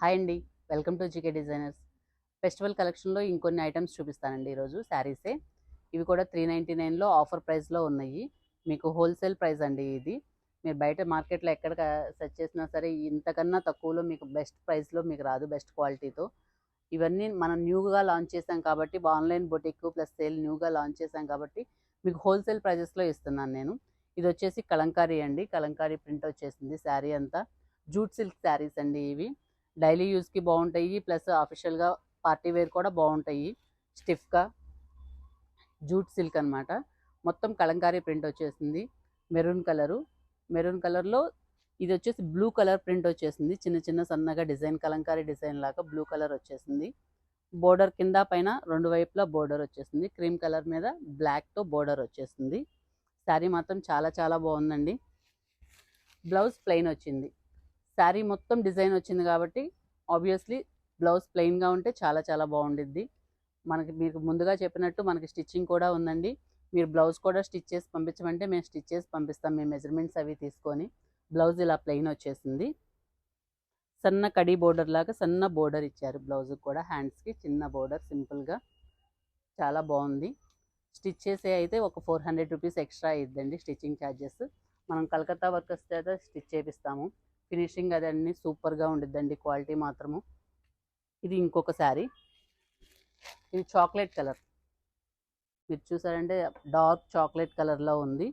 Hi అండి. Welcome to GK designers. Festival కలెక్షన్‌లో ఇంకొన్ని ఐటెమ్స్ చూపిస్తానండి ఈరోజు శారీసే. ఇవి కూడా 399లో ఆఫర్ ప్రైస్‌లో ఉన్నాయి. మీకు హోల్‌సేల్ ప్రైస్ అండి ఇది. మీరు బయట మార్కెట్‌లో ఎక్కడ సెర్చ్ చేసినా సరే ఇంతకన్నా తక్కువలో మీకు బెస్ట్ ప్రైస్‌లో మీకు రాదు, బెస్ట్ క్వాలిటీతో. ఇవన్నీ మనం న్యూగా లాంచ్ చేసాం కాబట్టి ఆన్‌లైన్ బొటిక్ ప్లస్ సేల్ న్యూగా లాంచ్ చేసాం కాబట్టి మీకు హోల్‌సేల్ ప్రైజెస్‌లో ఇస్తున్నాను నేను. ఇదొచ్చేసి కలంకారీ అండి. కలంకారీ ప్రింట్ వచ్చేసింది శారీ అంతా. జూట్ సిల్క్ శారీస్ అండి ఇవి. డైలీ యూస్కి బాగుంటాయి, ప్లస్ అఫీషియల్గా పార్టీ వేర్ కూడా బాగుంటాయి. స్టిఫ్గా జూట్ సిల్క్ అనమాట. మొత్తం కలంకారీ ప్రింట్ వచ్చేసింది. మెరూన్ కలరు, మెరూన్ కలర్లో ఇది వచ్చేసి బ్లూ కలర్ ప్రింట్ వచ్చేసింది. చిన్న చిన్న సన్నగా డిజైన్, కలంకారీ డిజైన్ లాగా బ్లూ కలర్ వచ్చేసింది. బోర్డర్ కింద పైన రెండు వైపులా బోర్డర్ వచ్చేసింది. క్రీమ్ కలర్ మీద బ్లాక్తో బోర్డర్ వచ్చేసింది. శారీ మాత్రం చాలా చాలా బాగుందండి. బ్లౌజ్ ప్లెయిన్ వచ్చింది. శారీ మొత్తం డిజైన్ వచ్చింది కాబట్టి ఆబ్వియస్లీ బ్లౌజ్ ప్లెయిన్గా ఉంటే చాలా చాలా బాగుండిద్ది. మీకు ముందుగా చెప్పినట్టు మనకి స్టిచ్చింగ్ కూడా ఉందండి. మీరు బ్లౌజ్ కూడా స్టిచ్ చేసి పంపించమంటే మేము స్టిచ్ చేసి పంపిస్తాం. మీ మెజర్మెంట్స్ అవి తీసుకొని. బ్లౌజ్ ఇలా ప్లెయిన్ వచ్చేసింది. సన్న కడీ బోర్డర్ లాగా సన్న బోర్డర్ ఇచ్చారు. బ్లౌజ్ కూడా హ్యాండ్స్కి చిన్న బోర్డర్ సింపుల్గా చాలా బాగుంది. స్టిచ్ చేసే అయితే ఒక 400 రూపీస్ ఎక్స్ట్రా అయ్యిద్దండి స్టిచ్చింగ్ ఛార్జెస్. మనం కలకత్తా వర్కర్స్ చేత స్టిచ్ చేపిస్తాము. ఫినిషింగ్ అది అన్నీ సూపర్గా ఉండిద్దండి, క్వాలిటీ మాత్రము. ఇది ఇంకొక శారీ. ఇది చాక్లెట్ కలర్. మీరు చూసారంటే డార్క్ చాక్లెట్ కలర్లో ఉంది.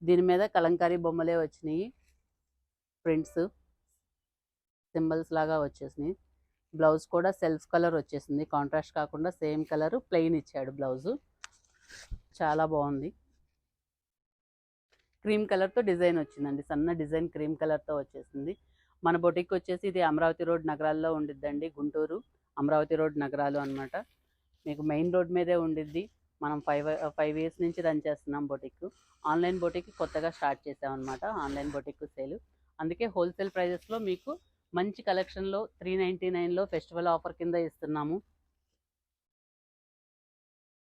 దీని మీద కలంకారీ బొమ్మలే వచ్చినాయి, ప్రింట్స్ సింబల్స్ లాగా వచ్చేసినాయి. బ్లౌజ్ కూడా సెల్ఫ్ కలర్ వచ్చేసింది, కాంట్రాస్ట్ కాకుండా సేమ్ కలర్ ప్లెయిన్ ఇచ్చాడు బ్లౌజు. చాలా బాగుంది. క్రీమ్ కలర్తో డిజైన్ వచ్చిందండి, సన్న డిజైన్ క్రీమ్ కలర్తో వచ్చేసింది. మన బొటిక్ వచ్చేసి ఇది అమరావతి రోడ్ నగరాల్లో ఉండిద్దండి. గుంటూరు అమరావతి రోడ్ నగరాలు అనమాట. మీకు మెయిన్ రోడ్ మీదే ఉండిద్ది. మనం 5 ఇయర్స్ నుంచి రన్ చేస్తున్నాం బొటిక్. ఆన్లైన్ బొటిక్ కొత్తగా స్టార్ట్ చేసామన్నమాట, ఆన్లైన్ బొటిక్ సేల్. అందుకే హోల్సేల్ ప్రైజెస్లో మీకు మంచి కలెక్షన్లో 399లో ఫెస్టివల్ ఆఫర్ కింద ఇస్తున్నాము.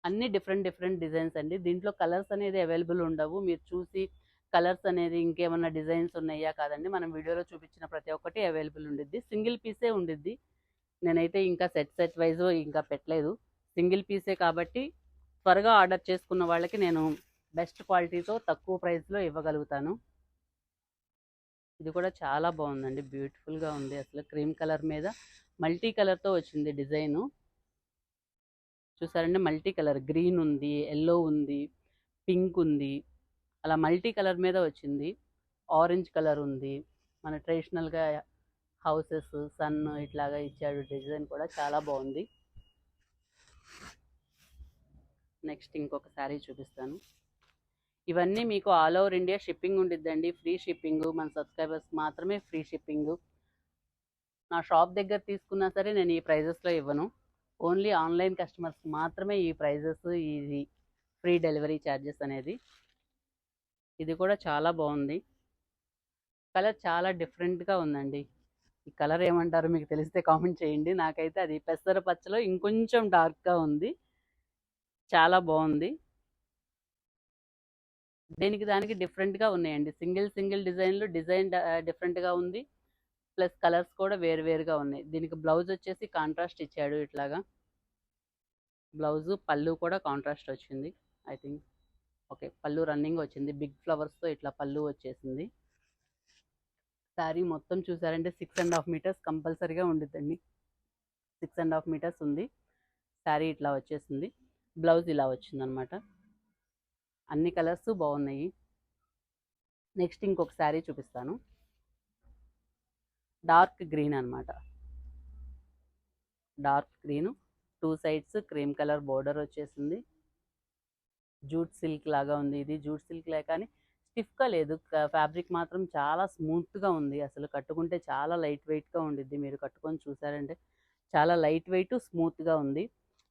అన్ని డిఫరెంట్ డిఫరెంట్ డిజైన్స్ అండి. దీంట్లో కలర్స్ అనేది అవైలబుల్ ఉండవు. మీరు చూసి కలర్స్ అనేది ఇంకేమన్నా డిజైన్స్ ఉన్నాయా కాదండి, మనం వీడియోలో చూపించిన ప్రతి ఒక్కటి అవైలబుల్ ఉండిద్ది. సింగిల్ పీసే ఉండిద్ది. నేనైతే ఇంకా సెట్ వైజ్ ఇంకా పెట్టలేదు. సింగిల్ పీసే కాబట్టి త్వరగా ఆర్డర్ చేసుకున్న వాళ్ళకి నేను బెస్ట్ క్వాలిటీతో తక్కువ ప్రైస్లో ఇవ్వగలుగుతాను. ఇది కూడా చాలా బాగుందండి, బ్యూటిఫుల్గా ఉంది. అసలు క్రీమ్ కలర్ మీద మల్టీ కలర్తో వచ్చింది డిజైను. చూసారండి, మల్టీ కలర్ గ్రీన్ ఉంది, ఎల్లో ఉంది, పింక్ ఉంది, అలా మల్టీ కలర్ మీద వచ్చింది. ఆరెంజ్ కలర్ ఉంది. మన ట్రెడిషనల్గా హౌసెస్ సన్ ఇట్లాగా ఇచ్చాడు. డిజైన్ కూడా చాలా బాగుంది. నెక్స్ట్ ఇంకొక శారీ చూపిస్తాను. ఇవన్నీ మీకు ఆల్ ఓవర్ ఇండియా షిప్పింగ్ ఉండిద్దండి, ఫ్రీ షిప్పింగ్. మన సబ్స్క్రైబర్స్ మాత్రమే ఫ్రీ షిప్పింగ్. నా షాప్ దగ్గర తీసుకున్నా సరే నేను ఈ ప్రైజెస్లో ఇవ్వను. ఓన్లీ ఆన్లైన్ కస్టమర్స్కి మాత్రమే ఈ ప్రైజెస్, ఇది ఫ్రీ డెలివరీ ఛార్జెస్ అనేది. ఇది కూడా చాలా బాగుంది. కలర్ చాలా డిఫరెంట్గా ఉందండి. ఈ కలర్ ఏమంటారు మీకు తెలిస్తే కామెంట్ చేయండి. నాకైతే అది పెసర పచ్చలో ఇంకొంచెం డార్క్గా ఉంది. చాలా బాగుంది. దేనికి దానికి డిఫరెంట్గా ఉన్నాయండి. సింగిల్ డిజైన్లు, డిజైన్ డిఫరెంట్గా ఉంది, ప్లస్ కలర్స్ కూడా వేరుగా ఉన్నాయి. దీనికి బ్లౌజ్ వచ్చేసి కాంట్రాస్ట్ ఇచ్చాడు ఇట్లాగా. బ్లౌజు పళ్ళు కూడా కాంట్రాస్ట్ వచ్చింది. ఐ థింక్ ఓకే, పళ్ళు రన్నింగ్ వచ్చింది. బిగ్ ఫ్లవర్స్తో ఇట్లా పళ్ళు వచ్చేసింది. శారీ మొత్తం చూసారంటే 6.5 మీటర్స్ కంపల్సరీగా ఉండిద్దండి. 6.5 మీటర్స్ ఉంది. శారీ ఇట్లా వచ్చేసింది. బ్లౌజ్ ఇలా వచ్చిందనమాట. అన్ని కలర్స్ బాగున్నాయి. నెక్స్ట్ ఇంకొక శారీ చూపిస్తాను. డార్క్ గ్రీన్ అనమాట. Dark green, 2 sides cream colour border వచ్చేసింది. జూట్ సిల్క్ లాగా ఉంది. ఇది జూట్ సిల్క్ లే కానీ స్టిఫ్గా లేదు. ఫ్యాబ్రిక్ మాత్రం చాలా స్మూత్గా ఉంది. అసలు కట్టుకుంటే చాలా లైట్ వెయిట్గా ఉండిద్ది. మీరు కట్టుకొని చూసారంటే చాలా లైట్ వెయిట్, స్మూత్గా ఉంది.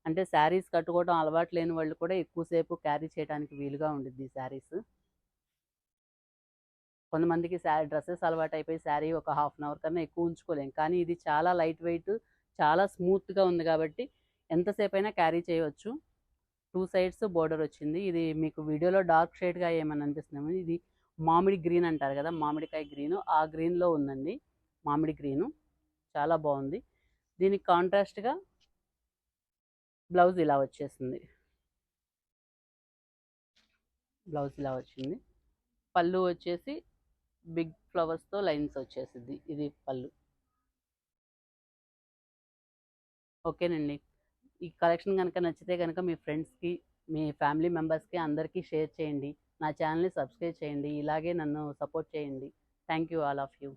అంటే శారీస్ కట్టుకోవడం అలవాటు లేని వాళ్ళు కూడా ఎక్కువసేపు క్యారీ చేయడానికి వీలుగా ఉండిద్ది ఈ శారీస్. కొంతమందికి డ్రెస్సెస్ అలవాటు అయిపోయి శారీ ఒక హాఫ్ అన్ అవర్ కన్నా ఎక్కువ ఉంచుకోలేం. కానీ ఇది చాలా లైట్ వెయిట్, చాలా స్మూత్గా ఉంది కాబట్టి ఎంతసేపు అయినా క్యారీ చేయవచ్చు. 2 సైడ్స్ బోర్డర్ వచ్చింది. ఇది మీకు వీడియోలో డార్క్ షేడ్గా ఏమని అనిపిస్తుందేమో, ఇది మామిడి గ్రీన్ అంటారు కదా, మామిడికాయ గ్రీను, ఆ గ్రీన్లో ఉందండి. మామిడి గ్రీను చాలా బాగుంది. దీనికి కాంట్రాస్ట్గా బ్లౌజ్ ఇలా వచ్చేసింది. బ్లౌజ్ ఇలా వచ్చింది. పళ్ళు వచ్చేసి బిగ్ ఫ్లవర్స్తో లైన్స్ వచ్చేసింది. ఇది పళ్ళు. ఓకేనండి. ఈ కలెక్షన్ కనుక నచ్చితే కనుక మీ ఫ్రెండ్స్కి, మీ ఫ్యామిలీ మెంబర్స్కి అందరికీ షేర్ చేయండి. నా ఛానల్ని సబ్స్క్రైబ్ చేయండి. ఇలాగే నన్ను సపోర్ట్ చేయండి. Thank you all of you.